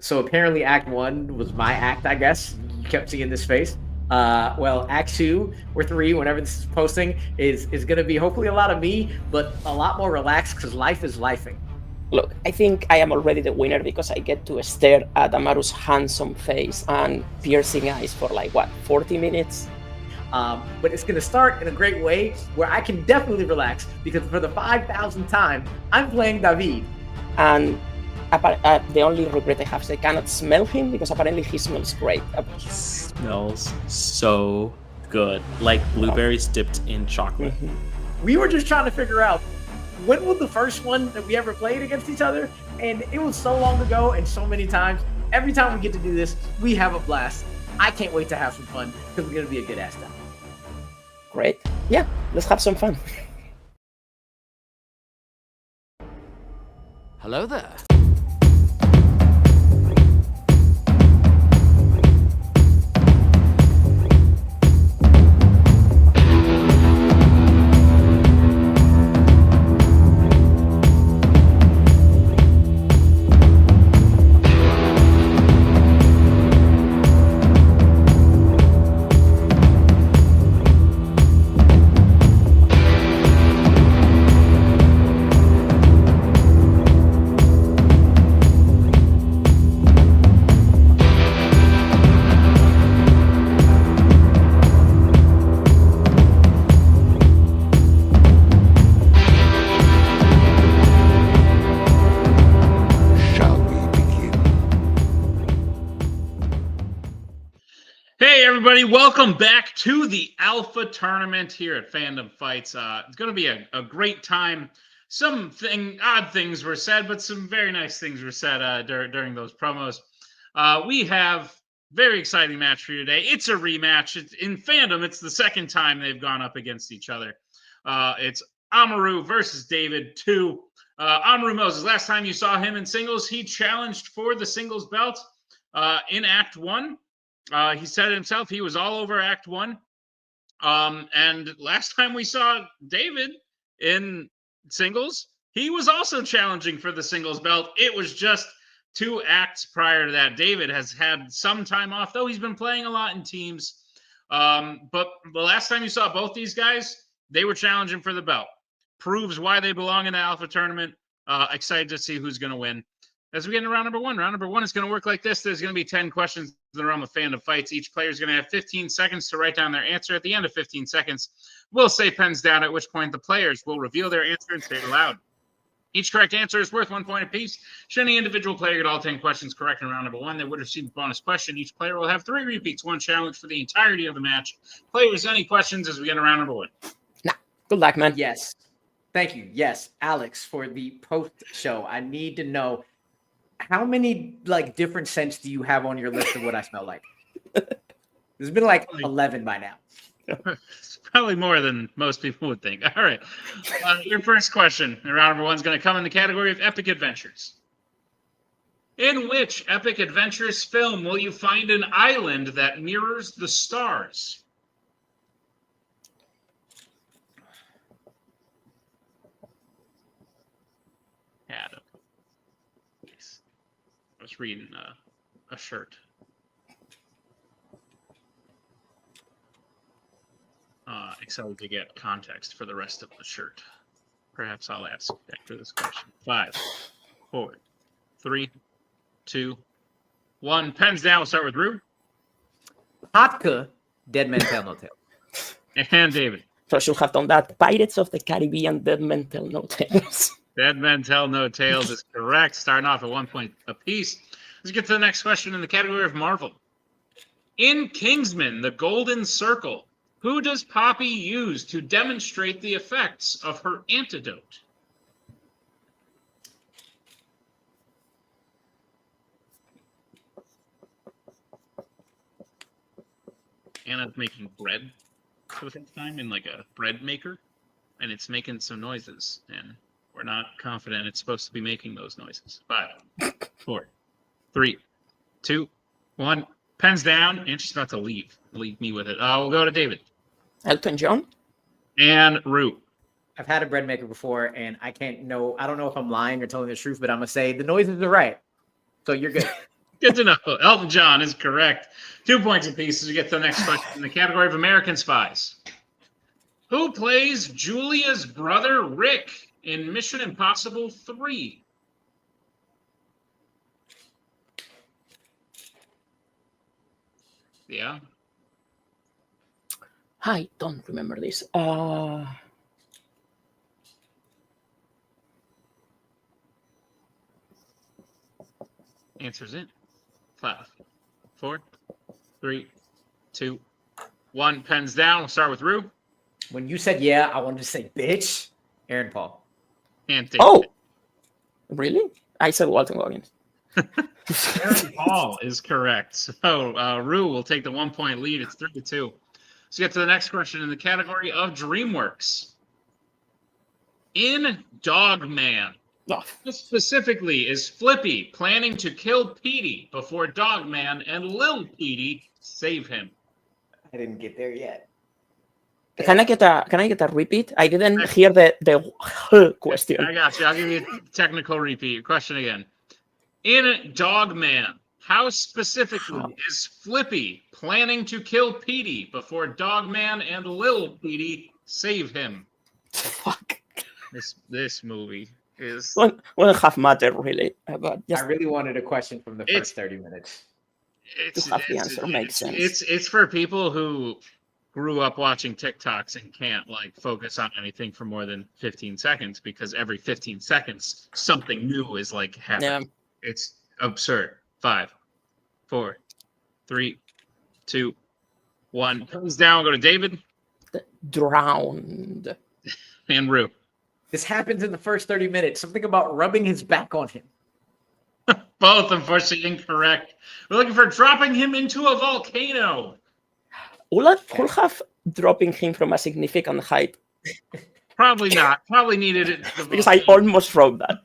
So apparently Act 1 was my act, I guess. You kept seeing this face. Well, Act 2 or 3, whenever this is posting, is going to be hopefully a lot of me, but a lot more relaxed because life is lifing. Look, I think I am already the winner because I get to stare at Amaru's handsome face and piercing eyes for 40 minutes. But it's going to start in a great way where I can definitely relax because for the 5,000th time, I'm playing David. And the only regret I have is I cannot smell him because apparently he smells great. He smells so good, like blueberries dipped in chocolate. We were just trying to figure out when was the first one that we ever played against each other, and it was so long ago and so many times. Every time we get to do this, we have a blast. I can't wait to have some fun because we're going to be a good ass time. Great. Yeah, let's have some fun. Hello there. Everybody, welcome back to the Alpha Tournament here at Fandom Fights. It's going to be a great time. Some odd things were said, but some very nice things were said during those promos. We have very exciting match for you today. It's a rematch. In Fandom, it's the second time they've gone up against each other. It's Amaru versus David 2. Amaru Moses, last time you saw him in singles, he challenged for the singles belt in Act 1. He said it himself, he was all over Act 1. And last time we saw David in singles, he was also challenging for the singles belt. It was just 2 acts prior to that. David has had some time off, though he's been playing a lot in teams. But the last time you saw both these guys, they were challenging for the belt. Proves why they belong in the Alpha Tournament. Excited to see who's going to win. As we get into round number 1, round number 1 is going to work like this. There's going to be 10 questions in the realm of Fandom Fights. Each player is going to have 15 seconds to write down their answer. At the end of 15 seconds, we'll say pens down, at which point the players will reveal their answer and say it aloud. Each correct answer is worth 1 point apiece. Should any individual player get all 10 questions correct in round number 1, they would receive a bonus question. Each player will have 3 repeats, 1 challenge for the entirety of the match. Players, any questions as we get into round number 1? Nah, good luck, man. Yes. Thank you. Yes, Alex, for the post-show, I need to know, how many different scents do you have on your list of what I smell like? There's been 11 by now. It's probably more than most people would think. All right. Your first question in round number 1 is going to come in the category of epic adventures. In which epic adventures film will you find an island that mirrors the stars? Adam. I was reading a shirt. Excited to get context for the rest of the shirt. Perhaps I'll ask after this question. 5, 4, 3, 2, 1. Pens down. We'll start with Rue. Hotka, Dead Man Tell No Tales. And David. So I should have done that. Pirates of the Caribbean, Dead Men Tell No Tales. Dead Men Tell No Tales is correct. Starting off at 1 point apiece. Let's get to the next question in the category of Marvel. In Kingsman, the Golden Circle, who does Poppy use to demonstrate the effects of her antidote? Anna's making bread for the first time in a bread maker, and it's making some noises, and we're not confident it's supposed to be making those noises. 5, 4, 3, 2, 1. Pens down, and she's about to leave me with it. We'll go to David. Elton John. And Rue. I've had a bread maker before, and I don't know if I'm lying or telling the truth, but I'm going to say the noises are right. So you're good. Good to know. Elton John is correct. 2 points apiece as we get to the next question in the category of American Spies. Who plays Julia's brother Rick in Mission Impossible 3? Yeah. I don't remember this. Answers in 5, 4, 3, 2, 1. Pens down. We'll start with Rue. When you said yeah, I wanted to say bitch. Aaron Paul. And David. Oh, really? I said Walton Goggins. Aaron Paul is correct. So Rue will take the 1 point lead. It's 3-2. Let's get to the next question in the category of DreamWorks. In Dogman, Oh, specifically, is Flippy planning to kill Petey before Dogman and Lil Petey save him? I didn't get there yet. can I get a repeat? I didn't hear the question. I got you. I'll give you a technical repeat. Your question again. In Dogman, how specifically is Flippy planning to kill Petey before Dogman and Lil Petey save him? Fuck. This movie is... Wouldn't have mattered really, but I just really wanted a question from the first 30 minutes. to have the answer makes sense. It's for people who grew up watching TikToks and can't like focus on anything for more than 15 seconds because every 15 seconds something new is like happening. Yeah. It's absurd. 5, 4, 3, 2, 1. Comes down. Go to David Drowned. and Rue. This happens in the first 30 minutes. Something about rubbing his back on him. Both unfortunately incorrect. We're looking for dropping him into a volcano. Could have dropping him from a significant height Probably not. Probably needed it. because I almost wrote that.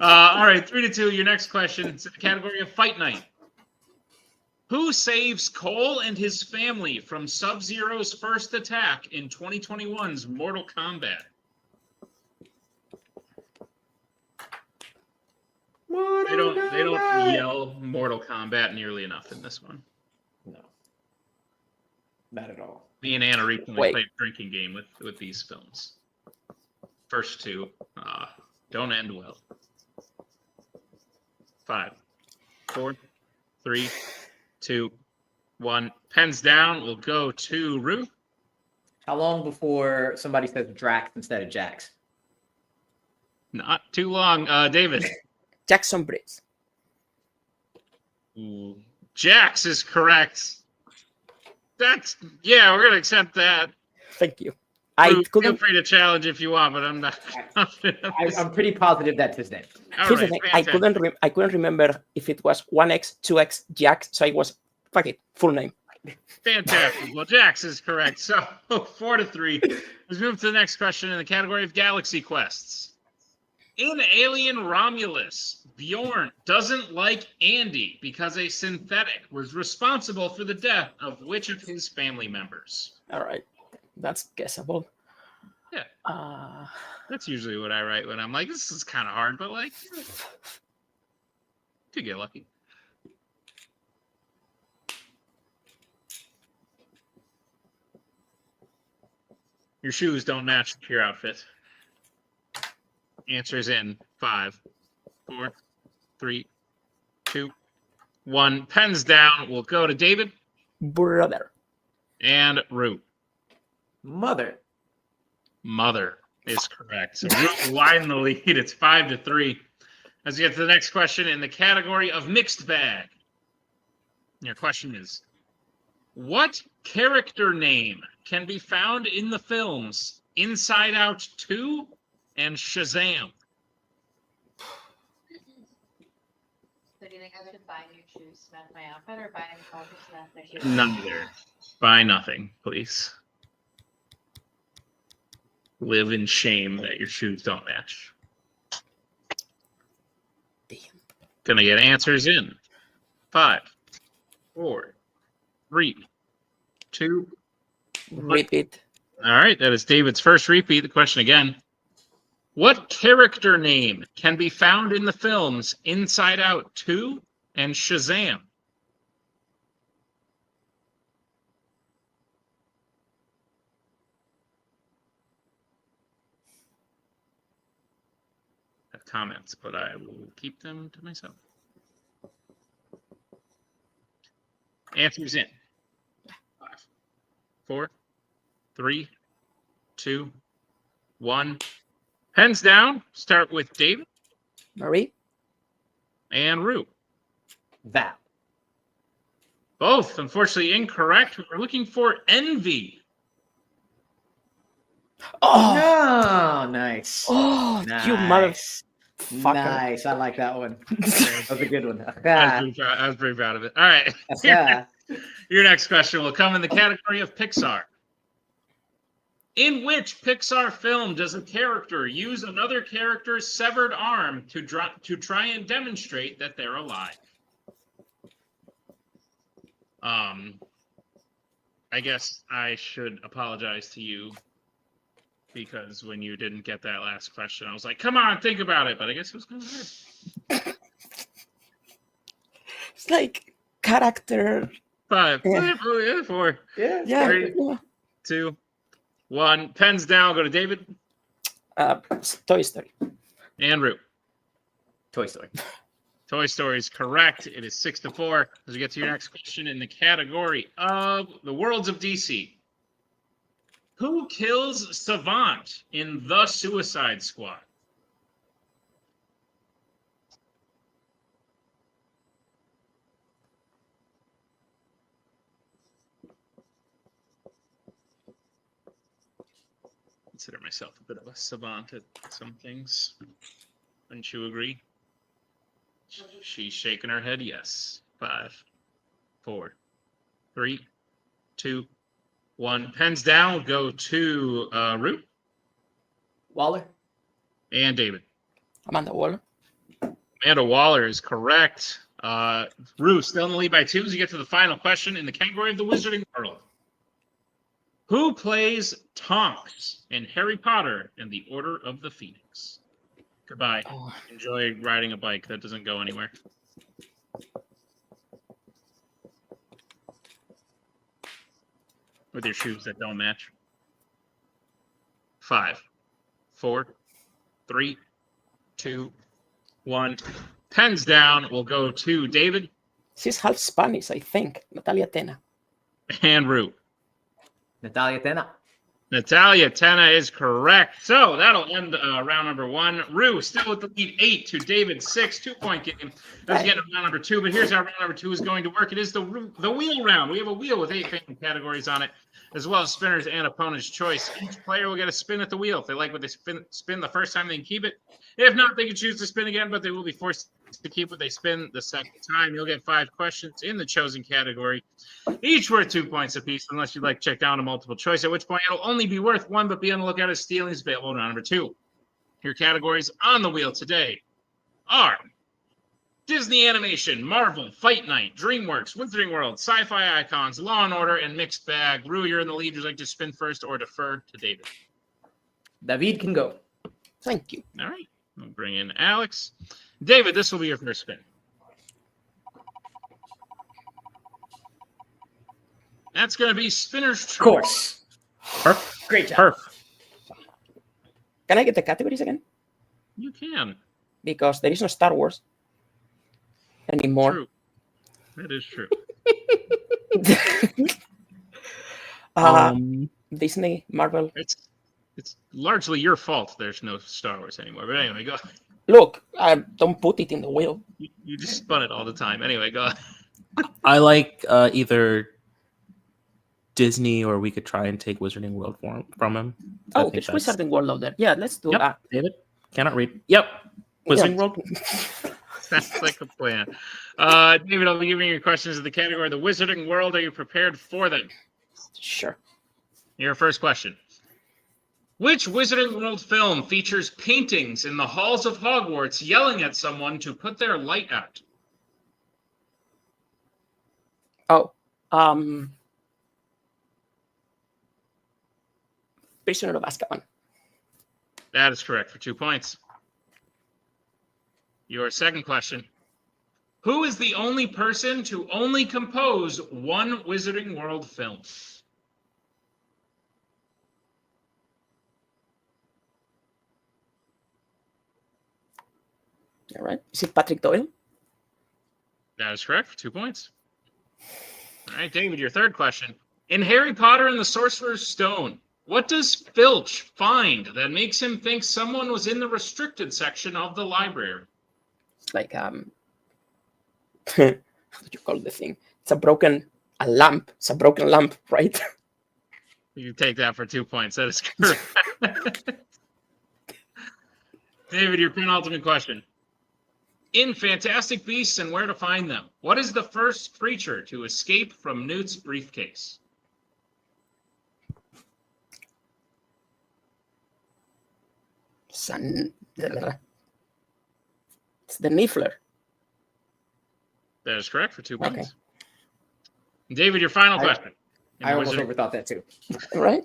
All right, 3-2. Your next question. It's in the category of Fight Night. Who saves Cole and his family from Sub-Zero's first attack in 2021's Mortal Kombat? They don't yell Mortal Kombat nearly enough in this one. No. Not at all. Me and Anna recently Wait. played a drinking game with these films. First two don't end well. 5, 4, 3, 2, 1. Pens down. We'll go to Rue. How long before somebody says Drax instead of Jax? Not too long. David. Jackson Briggs. Ooh. Jax is correct. We're gonna accept that. Thank you. Rue, feel free to challenge if you want, but I'm not. I'm pretty positive that's his name. All Here's the right, thing, I fantastic. couldn't remember if it was 1X, 2X, Jax, so I was fuck it, full name. Fantastic. Well, Jax is correct. So 4-3. Let's move to the next question in the category of Galaxy Quests. In Alien Romulus, Bjorn doesn't like Andy because a synthetic was responsible for the death of which of his family members? All right, that's guessable. Yeah. That's usually what I write when I'm like, this is kind of hard, but like, could get lucky. Your shoes don't match your outfit. Answers in 5, 4, 3, 2, 1. Pens down. We'll go to David Brother. and Rue. Mother. Mother is correct. So Rue widen the lead. It's 5-3. As we get to the next question in the category of mixed bag. Your question is, what character name can be found in the films Inside Out 2 and Shazam? So do you think I should buy new shoes to match my outfit or buy new clothes to match my shoes? Neither. Buy nothing, please. Live in shame that your shoes don't match. Damn. Gonna get answers in 5, 4, 3, 2. Repeat. All right, that is David's first repeat. The question again. What character name can be found in the films Inside Out 2 and Shazam. I have comments, but I will keep them to myself. Answers in. 5, 4, 3, 2, 1. Pens down. Start with David Marie? and Rue. Val. Both, unfortunately, incorrect. We're looking for Envy. Oh, No, nice. oh, nice. you motherfucker. Nice. I like that one. That was a good one. I was pretty proud of it. All right. Your next question will come in the category of Pixar. In which Pixar film does a character use another character's severed arm to try and demonstrate that they're alive? I guess I should apologize to you because when you didn't get that last question, I was like, come on, think about it. But I guess it was kind of hard. It's like character. 5, Yeah. 4, Yeah. 3, 2, 1. Pens down. Go to David Toy Story. and Rue. Toy Story. Toy Story is correct. It is 6-4. As we get to your next question in the category of the worlds of DC. Who kills Savant in The Suicide Squad? Consider myself a bit of a savant at some things. Wouldn't you agree? She's shaking her head yes. 5, 4, 3, 2, 1. Pens down. Go to Rue Waller. and David. Amanda Waller. Amanda Waller is correct. Rue still in the lead by 2 as you get to the final question in the category of the Wizarding World. Who plays Tonks in Harry Potter and the Order of the Phoenix? Goodbye. Oh. Enjoy riding a bike that doesn't go anywhere. With your shoes that don't match. 5, 4, 3, 2, 1. Pens down. We'll go to David She's half Spanish, I think. Natalia Tena. and Rue. Natalia Tena. Natalia Tena is correct. So that'll end round number 1. Rue still with the lead 8 to David 6. 2-point game. Let's get to round number 2. But here's how round number 2 is going to work. It is the wheel round. We have a wheel with 8 fan categories on it, as well as spinners and opponent's choice. Each player will get a spin at the wheel. If they like what they spin the first time, they can keep it. If not, they can choose to spin again, but they will be forced to keep what they spin the second time. You'll get 5 questions in the chosen category, each worth 2 points apiece, unless you'd like to check down a multiple choice, at which point it'll only be worth 1, but be on the lookout as stealing is available in round number 2. Your categories on the wheel today are Disney Animation, Marvel, Fight Night, DreamWorks, Wizarding World, Sci-Fi Icons, Law & Order, and Mixed Bag. Rue, you're in the lead. Would you like to spin first or defer to David? David can go. Thank you. All right. We'll bring in Alex. David, this will be your first spin. That's going to be Spinner's Choice. Of course. Perf. Great job. Perf. Can I get the categories again? You can. Because there is no Star Wars anymore. True. That is true. Disney, Marvel. It's largely your fault there's no Star Wars anymore. But anyway, go. Look, don't put it in the wheel. You just spun it all the time. Anyway, go. I like either Disney or we could try and take Wizarding World from him. Oh, there's Wizarding World out there. Yeah, let's do that. David, cannot read. Yep, Wizarding World. Sounds like a plan. David, I'll be giving you questions in the category of the Wizarding World. Are you prepared for them? Sure. Your first question. Which Wizarding World film features paintings in the halls of Hogwarts yelling at someone to put their light out? Oh, Prisoner of Azkaban. That is correct for 2 points. Your second question. Who is the only person to only compose one Wizarding World film? All right. Is it Patrick Doyle? That is correct for 2 points. All right, David, your third question. In Harry Potter and the Sorcerer's Stone, what does Filch find that makes him think someone was in the restricted section of the library? It's like how do you call the thing? It's a lamp. It's a broken lamp, right? You take that for 2 points. That is correct. David, your penultimate question. In Fantastic Beasts and Where to Find Them, what is the first creature to escape from Newt's briefcase? It's the Niffler. That is correct for 2 points. Okay. David, your final question. I almost overthought that too. All right.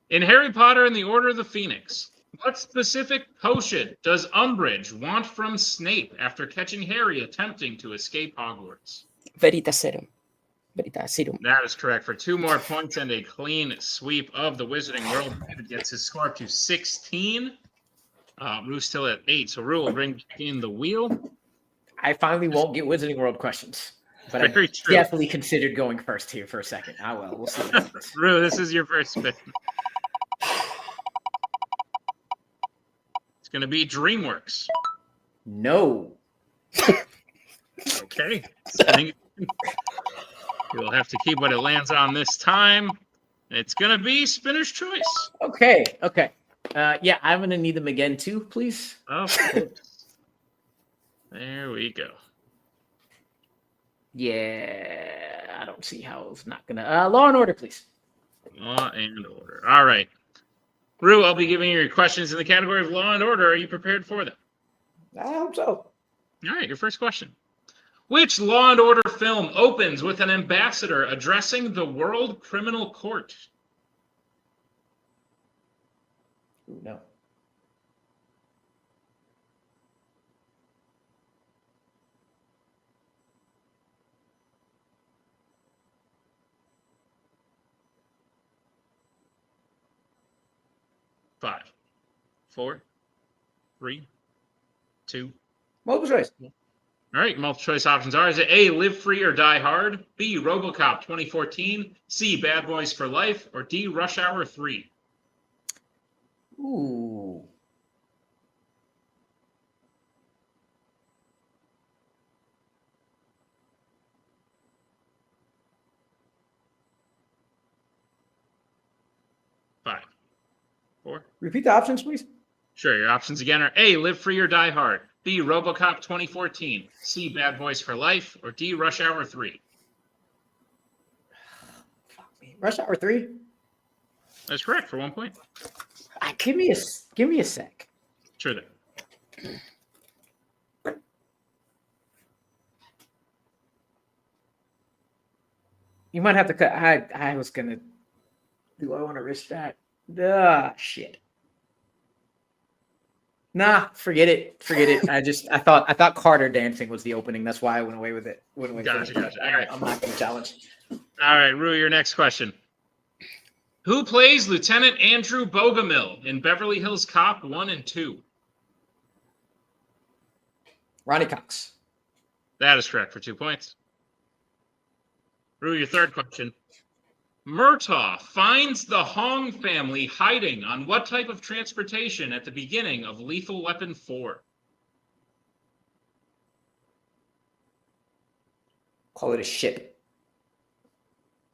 In Harry Potter and the Order of the Phoenix, what specific potion does Umbridge want from Snape after catching Harry attempting to escape Hogwarts? Veritaserum. Veritaserum. That is correct for 2 more points and a clean sweep of the Wizarding World. David gets his score up to 16. Rue's still at 8, so Rue will bring back in the wheel. I finally won't get Wizarding World questions, but Very I true. definitely considered going first here for a second. We'll see. What happens. Rue, this is your first spin. It's going to be DreamWorks. No. Okay. Spinning. You'll have to keep what it lands on this time. It's going to be Spinner's Choice. Okay. Yeah, I'm gonna need them again too, please. Of course. There we go. Yeah, I don't see how it's not gonna. Law and Order, please. Law and Order. All right. Rue, I'll be giving you your questions in the category of Law and Order. Are you prepared for them? I hope so. All right, your first question. Which Law and Order film opens with an ambassador addressing the World Criminal Court? Ooh, no. Five, 4, 3, 2. Multiple choice. All right, multiple choice options are: is it A, Live Free or Die Hard, B, RoboCop 2014, C, Bad Boys for Life, or D, Rush Hour 3? Ooh. Five, 4. Repeat the options, please. Sure, your options again are A, Live Free or Die Hard, B, RoboCop 2014, C, Bad Boys for Life, or D, Rush Hour 3? Rush Hour 3. That's correct for 1 point. Give me a sec. Sure thing. You might have to cut. I was gonna. Do I want to risk that? Shit. Nah, forget it. I thought Carter dancing was the opening. That's why I went away with it. Gotcha. All right. I'm not gonna challenge. All right, Rue, your next question. Who plays Lieutenant Andrew Bogomil in Beverly Hills Cop 1 and 2? Ronnie Cox. That is correct for 2 points. Rue, your third question. Murtaugh finds the Hong family hiding on what type of transportation at the beginning of Lethal Weapon 4? Call it a ship.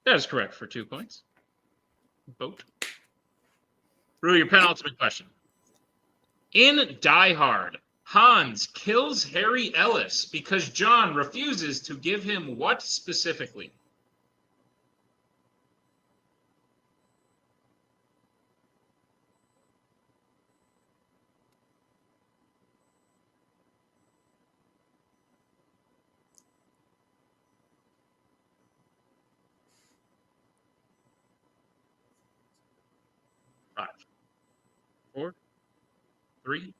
That is correct for 2 points. Boat. Rue, your penultimate question. In Die Hard, Hans kills Harry Ellis because John refuses to give him what specifically? Five, 4, 3,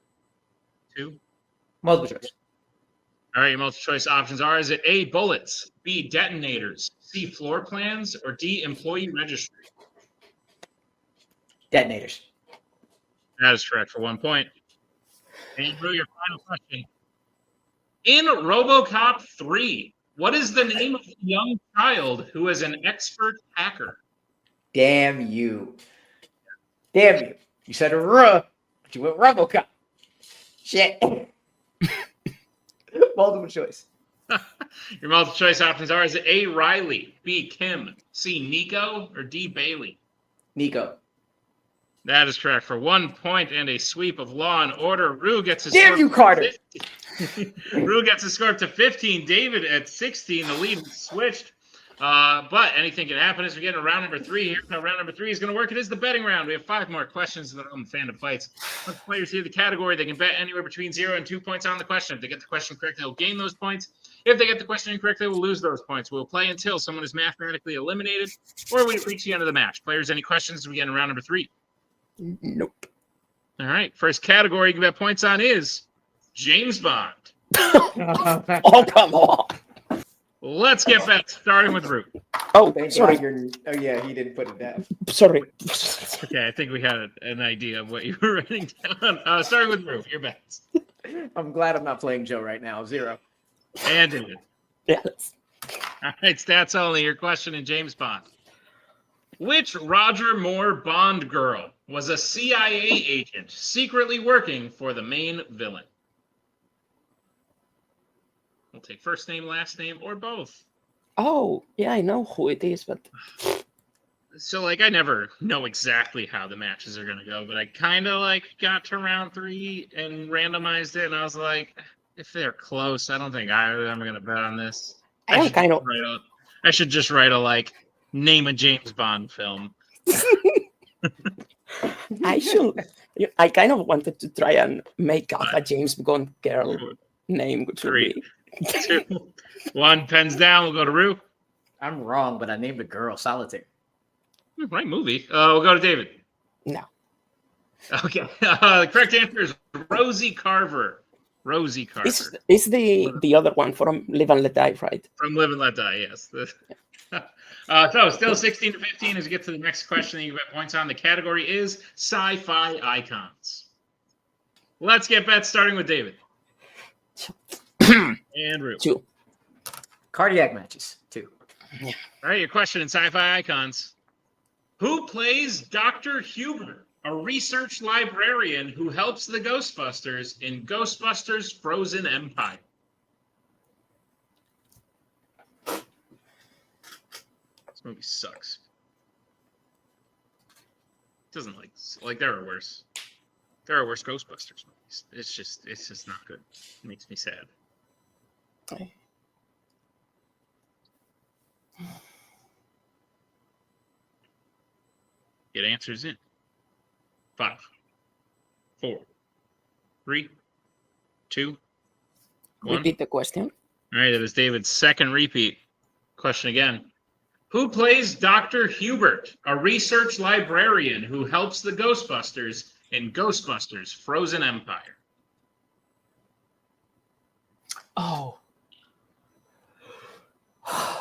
2. Multiple choice. All right, your multiple choice options are: is it A, bullets, B, detonators, C, floor plans, or D, employee registry? Detonators. That is correct for 1 point. Andrew, your final question. In RoboCop 3, what is the name of the young child who is an expert hacker? Damn you. Damn you. You said ruh, but you went RoboCop. Shit. Multiple choice. Your multiple choice options are: is it A, Riley, B, Kim, C, Nico, or D, Bailey? Nico. That is correct for 1 point and a sweep of Law and Order. Rue gets his Damn score you, Carter. Rue gets a score up to 15. David at 16. The lead switched. But anything can happen as we get into round number 3 here. Now, round number 3 is going to work. It is the betting round. We have 5 more questions that are on the Fandom Fights. Once players hear the category, they can bet anywhere between 0 and 2 points on the question. If they get the question correct, they'll gain those points. If they get the question incorrect, they will lose those points. We'll play until someone is mathematically eliminated or we reach the end of the match. Players, any questions as we get into round number 3? Nope. All right. First category you can bet points on is James Bond. Oh, come on. Let's get bets, starting with Root. Oh, Thank sorry. God oh, yeah, he didn't put it down. Sorry. Okay, I think we had an idea of what you were writing down. Starting with Root, your bets. I'm glad I'm not playing Joe right now. 0. And David. Yes. All right, stats only. Your question in James Bond. Which Roger Moore Bond girl was a CIA agent secretly working for the main villain? We'll take first name, last name, or both. Oh, yeah, I know who it is, but So, I never know exactly how the matches are going to go, but I kind of, got to round 3 and randomized it, and I was like, if they're close, I don't think I'm going to bet on this. I kind of. I should just write a, name a James Bond film. I kind of wanted to try and make up a James Bond girl name, which would 3, be 2, 1. Pens down. We'll go to Rue. I'm wrong, but I named a girl Solitaire. Right movie. We'll go to David. No. Okay. The correct answer is Rosie Carver. Rosie Carver. It's the other one from Live and Let Die, right? From Live and Let Die, yes. So still 16 to 15 as we get to the next question that you bet points on. The category is sci-fi icons. Let's get bets starting with David. And Rue. 2. Cardiac matches. 2. All right, your question in sci-fi icons. Who plays Dr. Hubert, a research librarian who helps the Ghostbusters in Ghostbusters Frozen Empire? This movie sucks. It doesn't there are worse. There are worse Ghostbusters movies. It's just not good. It makes me sad. Get answers in. 5, 4, 3, 2, 1. Repeat the question. All right, that is David's second repeat. Question again. Who plays Dr. Hubert, a research librarian who helps the Ghostbusters in Ghostbusters Frozen Empire? Oh.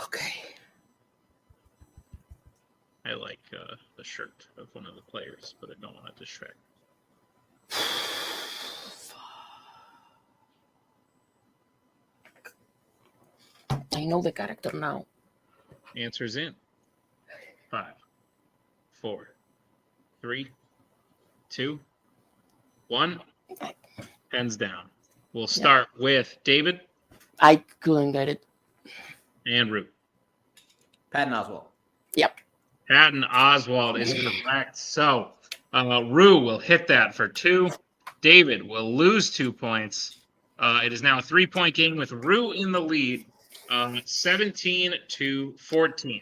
Okay. I like the shirt of one of the players, but I don't want to distract. I know the character now. Answers in. 5, 4, 3, 2, 1. Pens down. We'll start with David. I couldn't get it. And Root. Patton Oswalt. Yep. Patton Oswalt is correct. So Rue will hit that for 2. David will lose 2 points. It is now a 3-point game with Rue in the lead, 17 to 14.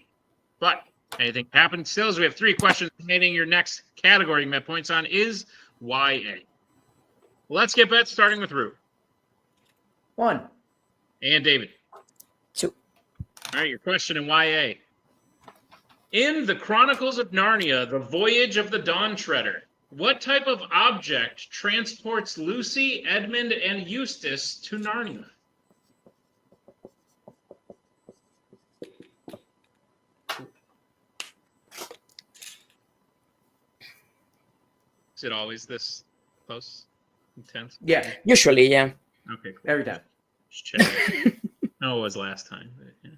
But anything happened still as we have 3 questions remaining. Your next category you bet points on is YA. Let's get bets starting with Rue. 1. And David. 2. All right, your question in YA. In the Chronicles of Narnia, The Voyage of the Dawn Treader, what type of object transports Lucy, Edmund, and Eustace to Narnia? Is it always this close? Intense? Yeah, Usually, yeah. Okay, cool. every time. Just check. No, it was last time. But, yeah.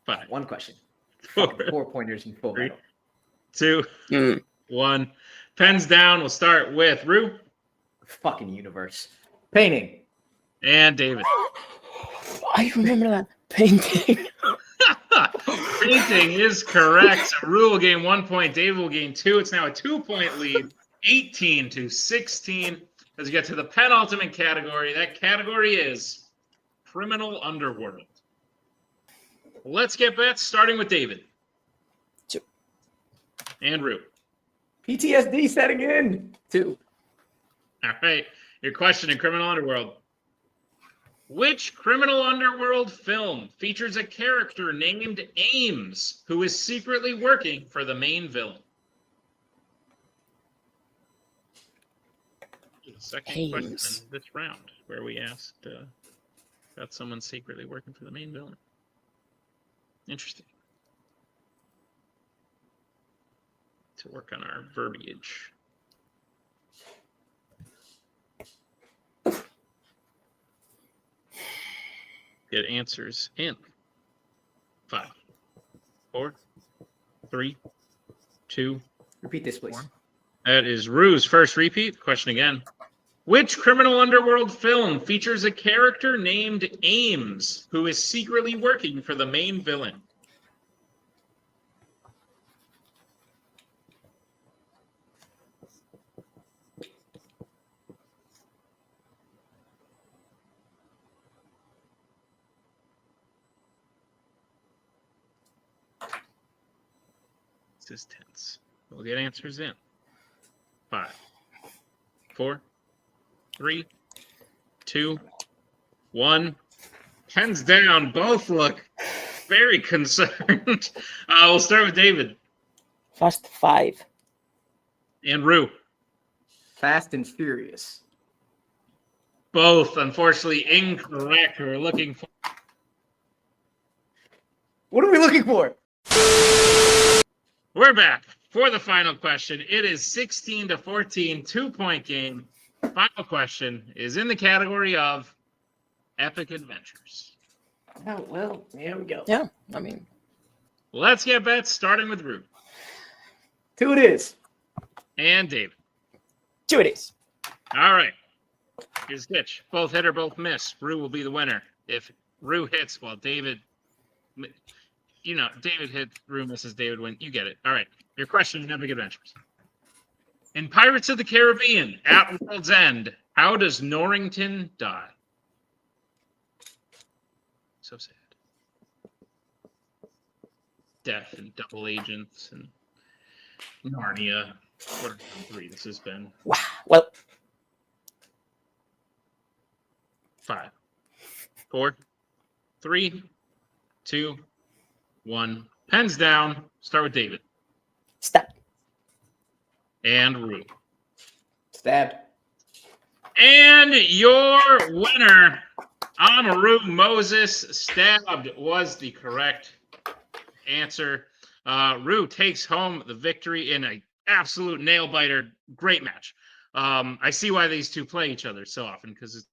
5, One question. 4, Fucking 4 pointers in full 3, metal. 2, Mm. 1. Pens down. We'll start with Rue Fucking universe. Painting. and David. I remember that painting. Painting is correct. So Rue will gain 1 point. David will gain 2. It's now a 2-point lead, 18-16. As we get to the penultimate category, that category is Criminal Underworld. Let's get bets, starting with David. 2. And Rue. PTSD setting in. 2. All right. Your question in Criminal Underworld. Which Criminal Underworld film features a character named Ames who is secretly working for the main villain? The second question Ames. in this round, where we asked about someone secretly working for the main villain. Interesting. To work on our verbiage. Get answers in 5, 4, 3, 2. Repeat this, please. 1. That is Rue's first repeat. Question again. Which Criminal Underworld film features a character named Ames who is secretly working for the main villain? This is tense. We'll get answers in 5, 4, 3, 2, 1. Pens down. Both look very concerned. We'll start with David. Fast 5. And Rue. Fast and Furious. Both, unfortunately, incorrect. We're looking for. What are we looking for? We're back for the final question. It is 16-14, 2-point game. Final question is in the category of epic adventures. Oh, well, here we go. Yeah, I mean, Let's get bets, starting with Rue 2 it is. and David. 2 it is. All right. Here's the pitch. Both hit or both miss. Rue will be the winner. If Rue hits, well, David, David hit, Rue misses, David wins. You get it. All right. Your question in Epic Adventures. In Pirates of the Caribbean, at World's End, how does Norrington die? So sad. Death and double agents and Narnia. What are 3 this has been? Wow. Well, 5, 4, 3, 2, 1. Pens down. Start with David. stab. And Rue. Stabbed. And your winner, Amaru Moses, stabbed, was the correct answer. Rue takes home the victory in an absolute nail-biter. Great match. I see why these two play each other so often, because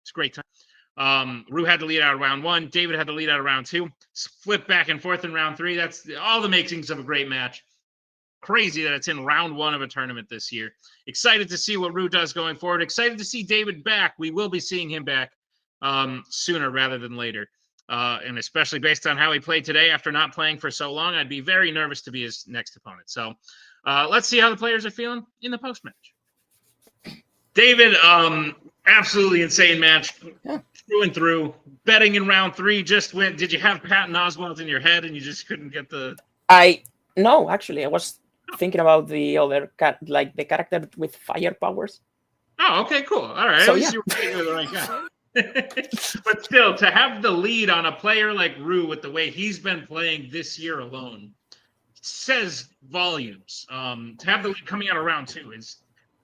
it's great time. Rue had to lead out of round 1. David had to lead out of round 2. Flip back and forth in round 3. That's all the makings of a great match. Crazy that it's in round 1 of a tournament this year. Excited to see what Rue does going forward. Excited to see David back. We will be seeing him back sooner rather than later. And especially based on how he played today after not playing for so long, I'd be very nervous to be his next opponent. So let's see how the players are feeling in the post-match. David, absolutely insane match. Yeah. Through and through. Betting in round 3 just went. Did you have Patton Oswalt in your head and you just couldn't get the... No, actually, I was thinking about the other like the character with fire powers. Oh, okay, cool. All right. So, At least yeah. you were thinking of the right guy. But still, to have the lead on a player like Rue with the way he's been playing this year alone says volumes. To have the lead coming out of round 2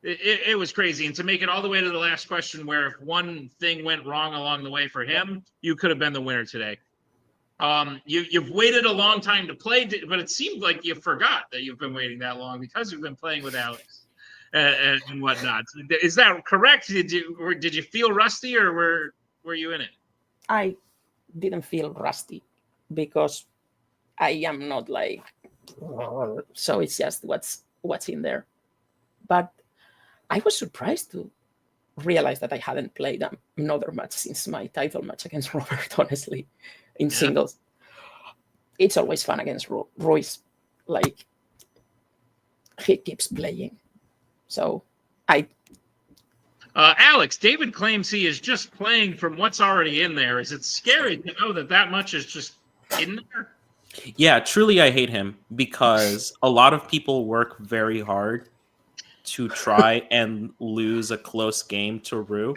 it was crazy. And to make it all the way to the last question where if one thing went wrong along the way for him, you could have been the winner today. You've waited a long time to play, but it seemed like you forgot that you've been waiting that long because you've been playing with Alex and whatnot. Is that correct? Did you feel rusty, or were you in it? I didn't feel rusty because I am not like, so it's just what's in there. But I was surprised to realize that I hadn't played another match since my title match against Robert, honestly, in singles. It's always fun against Royce. Like, he keeps playing. So Alex, David claims he is just playing from what's already in there. Is it scary to know that much is just in there? Yeah, truly I hate him because a lot of people work very hard to try and lose a close game to Rue.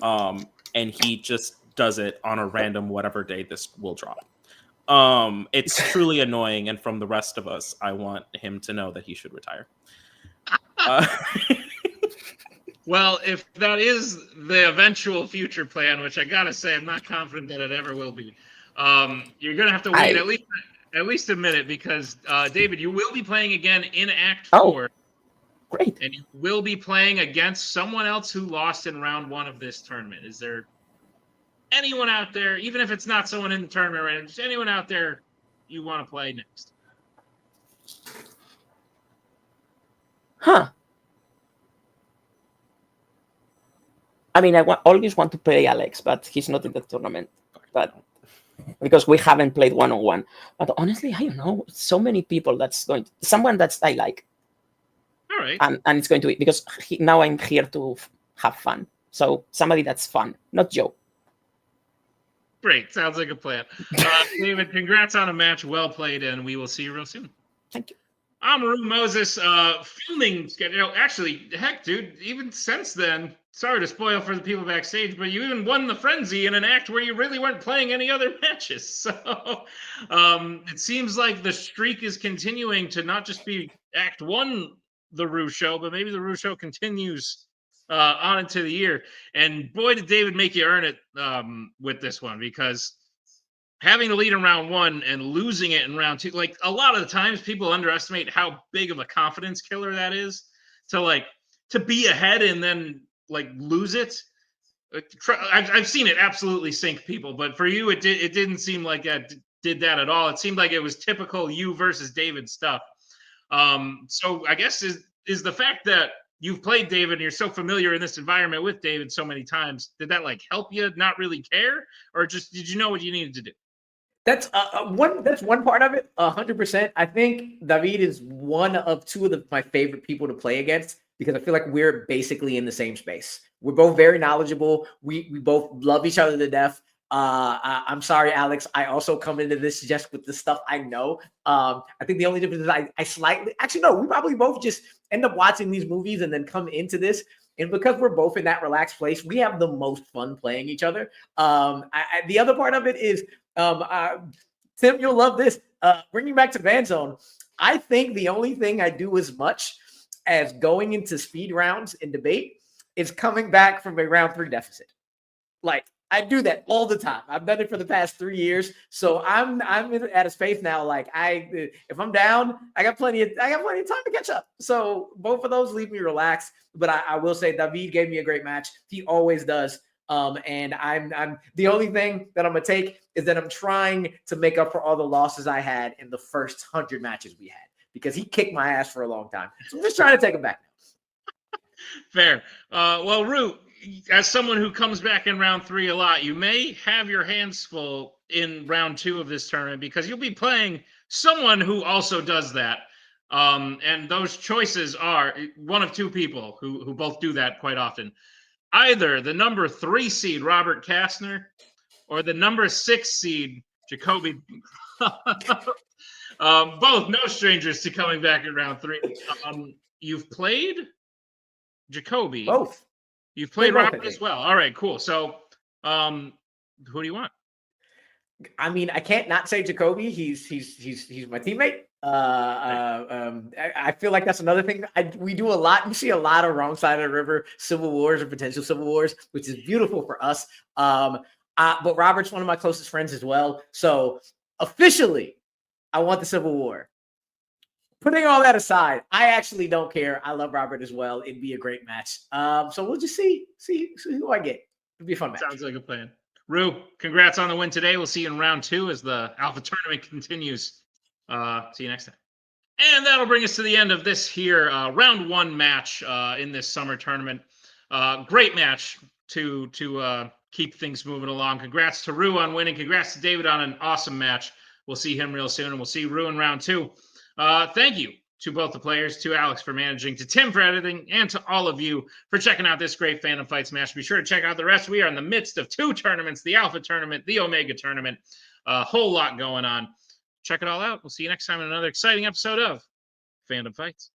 And he just does it on a random whatever day this will drop. It's truly annoying, and from the rest of us, I want him to know that he should retire. Well, if that is the eventual future plan, which I gotta say I'm not confident that it ever will be, you're gonna have to wait at least a minute because David, you will be playing again in Act 4. Great. And you will be playing against someone else who lost in round 1 of this tournament. Is there anyone out there, even if it's not someone in the tournament right now, just anyone out there you want to play next? Huh. I mean, I always want to play Alex, but he's not in the tournament. But because we haven't played one-on-one. But honestly, I don't know. So many people someone that I like. All right. And it's going to be, because now I'm here to have fun. So somebody that's fun, not Joe. Great. Sounds like a plan. David, congrats on a match. Well played, and we will see you real soon. Thank you. Amaru Moses, filming schedule. Actually, heck, dude, even since then, sorry to spoil for the people backstage, but you even won the Frenzy in an act where you really weren't playing any other matches. So it seems like the streak is continuing to not just be Act 1, the Rue Show, but maybe the Rue Show continues on into the year. And boy, did David make you earn it with this one, because having to lead in round 1 and losing it in round 2, like a lot of the times people underestimate how big of a confidence killer that is to be ahead and then like lose it. I've seen it absolutely sink people, but for you, it didn't seem like that did that at all. It seemed like it was typical you versus David stuff. So I guess is the fact that you've played David and you're so familiar in this environment with David so many times, did that like help you not really care, or just did you know what you needed to do? That's one part of it, 100%. I think David is one of two of my favorite people to play against, because I feel like we're basically in the same space. We're both very knowledgeable. We both love each other to death. I'm sorry, Alex. I also come into this just with the stuff I know. I think the only difference is I slightly, actually, no, we probably both just end up watching these movies and then come into this. And because we're both in that relaxed place, we have the most fun playing each other. The other part of it is, Tim, you'll love this. Bringing back to Fanzone, I think the only thing I do as much as going into speed rounds in debate is coming back from a round 3 deficit. Like, I do that all the time. I've done it for the past 3 years. So I'm at a space now. Like, if I'm down, I got plenty of time to catch up. So both of those leave me relaxed. But I will say David gave me a great match. He always does. And I'm the only thing that I'm gonna take is that I'm trying to make up for all the losses I had in the first 100 matches we had, because he kicked my ass for a long time. So I'm just trying to take him back now. Fair. Well, Rue, as someone who comes back in round 3 a lot, you may have your hands full in round 2 of this tournament, because you'll be playing someone who also does that. And those choices are one of 2 people who both do that quite often. Either the number 3 seed, Robert Kastner, or the number 6 seed, Jacoby. Both no strangers to coming back in round 3. You've played Jacoby. Both. You've played Robert as well. All right, cool. So who do you want? I mean, I can't not say Jacoby. He's my teammate. I feel like that's another thing we do a lot. We see a lot of wrong side of the river civil wars or potential civil wars, which is beautiful for us. But Robert's one of my closest friends as well. So officially, I want the Civil War. Putting all that aside, I actually don't care. I love Robert as well. It'd be a great match. So we'll just see who I get. It'd be a fun match. Sounds like a plan. Rue, congrats on the win today. We'll see you in round 2 as the Alpha Tournament continues. See you next time. And that'll bring us to the end of this here round 1 match in this summer tournament. Great match to keep things moving along. Congrats to Rue on winning. Congrats to David on an awesome match. We'll see him real soon, and we'll see Rue in round 2. Thank you to both the players, to Alex for managing, to Tim for editing, and to all of you for checking out this great Fandom Fights match. Be sure to check out the rest. We are in the midst of 2 tournaments, the Alpha Tournament, the Omega Tournament. A whole lot going on. Check it all out. We'll see you next time in another exciting episode of Fandom Fights.